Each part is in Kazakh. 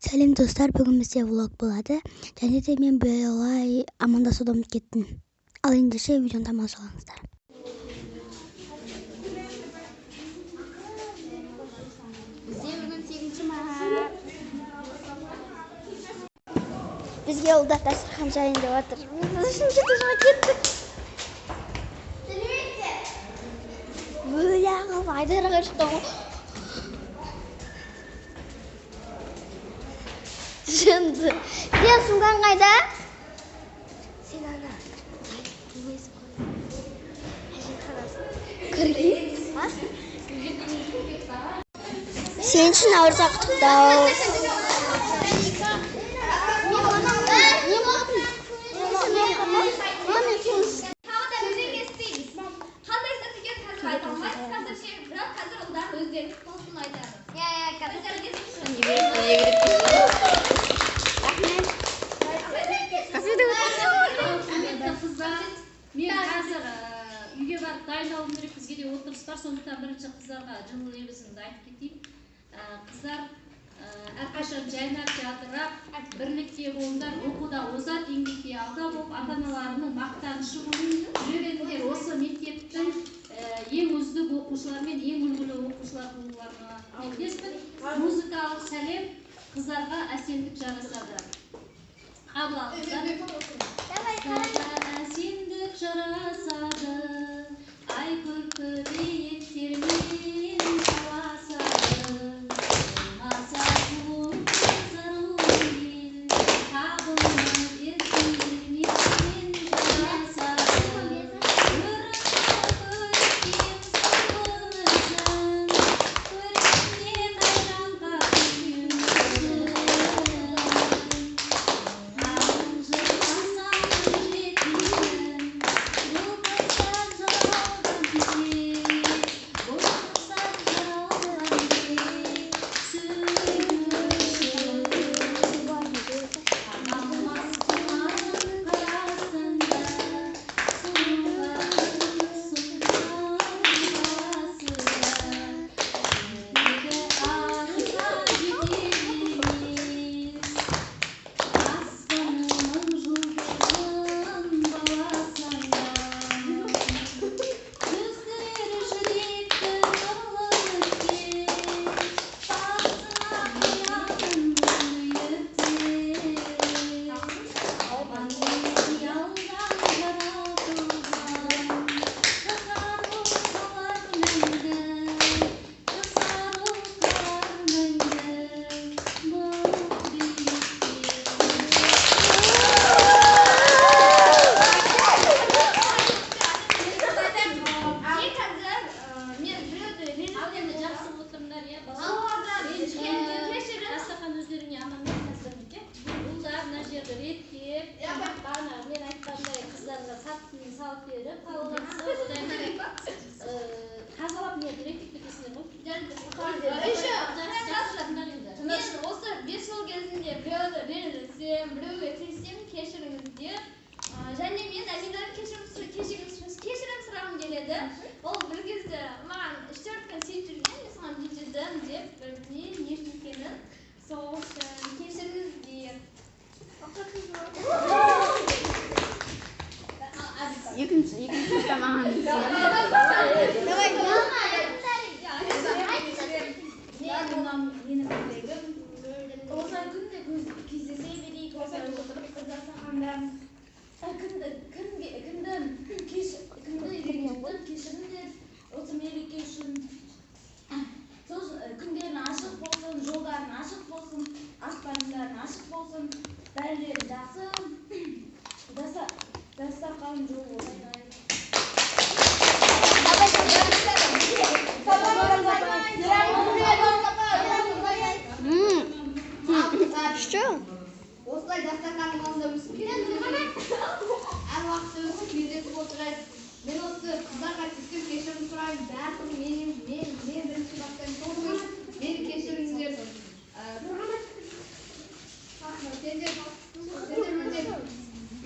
Сәлем достар, бүгін бізде влог болады. Және де мен бұлай амандасудан ұмытып кеттім. Ал ендеше видеоны тамашалаңыздар. Бізде бүгін 8 март. Бізге ұлда дастархан жайын деп отыр. Біз үшінші тұрға кеттік. Бұяғы айдарға шықтым. Şimdi. Diğer sungan kayda? Sen ana. Ha? Senin için ağırsak da. Мен қазір үйге барып дайындалуым керек, бізге де отырыс бар, сондықтан бірінші қыздарға жылы лебізімді айтып кетейін. Қыздар әрқашан жайнап жадырап, бірлікте болыңдар, оқуда озат, еңбекте алда болып, ата-аналарының мақтанышы болып жүргендер осы мектептің ең үздік оқушылар мен ең үлгілі оқушылар болуларына тілектеспін. Музыкалық сәлем қыздарға әсемдік жарасады. Қабыл алыңыздар. Әсемдік жарасады, ай көркі биіктермен таласады. Болмаса бұл қызару ел, табылмай еркелермен жарасады. Көріккен сұлымызын, көріккен қайранға күйімізін. Мен айтқандай қыздарға сатысын салып беріп, тазалап не реттеп кетесіңдер ғой? Мен осы 5 жыл кезінде біреуді ренжітсем, біреуге тиіссем кешіріңіздер. Және мен әйелдерден кешірім сұрағым келеді. Ол бір кезде маған 3-4 күн сөйтіп жүрген, мен соған бүйтедім деп бірден не екенін сол үшін кешіріңіздер. Екінші тамағын менің тілегім осылай күнде кездесе берейік, осылай отырып қыздасағанда кімді ренжіттім, кешіріңдер. Осы мереке үшін күндерің ашық болсын, жолдарың ашық болсын, аспандарың ашық болсын, бәрілері жақсы, дастархан жол болсын. Что? Осылай дастарханның алдында өсіп келеміз. Әр уақытта өсіп кездесіп отырайық. Мен осы қыздарға тиіскен кешірім сұраймын. Бәрін мен бірінші бастан соғым. Мені кешіріңіздер. Сендер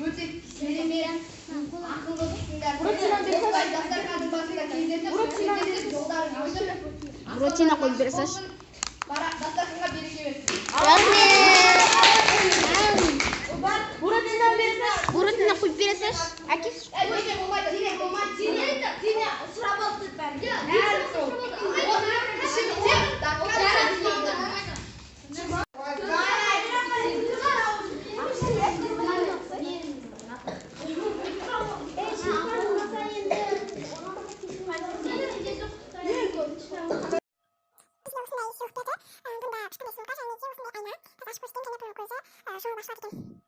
өте керемет, ақылды тұсыңдар. Осылай дастарханның басында кездесіп жолдарың ашық. Рутина қойып бересіз. Дастарханға береке берсін. Рахмет. Akis, Akis. Сұрап алды бәрі. Bunda 3 tane sınıfta, және де осындай айна, алғаш көрсеткен және бұл көзі жыл башлап кеткен.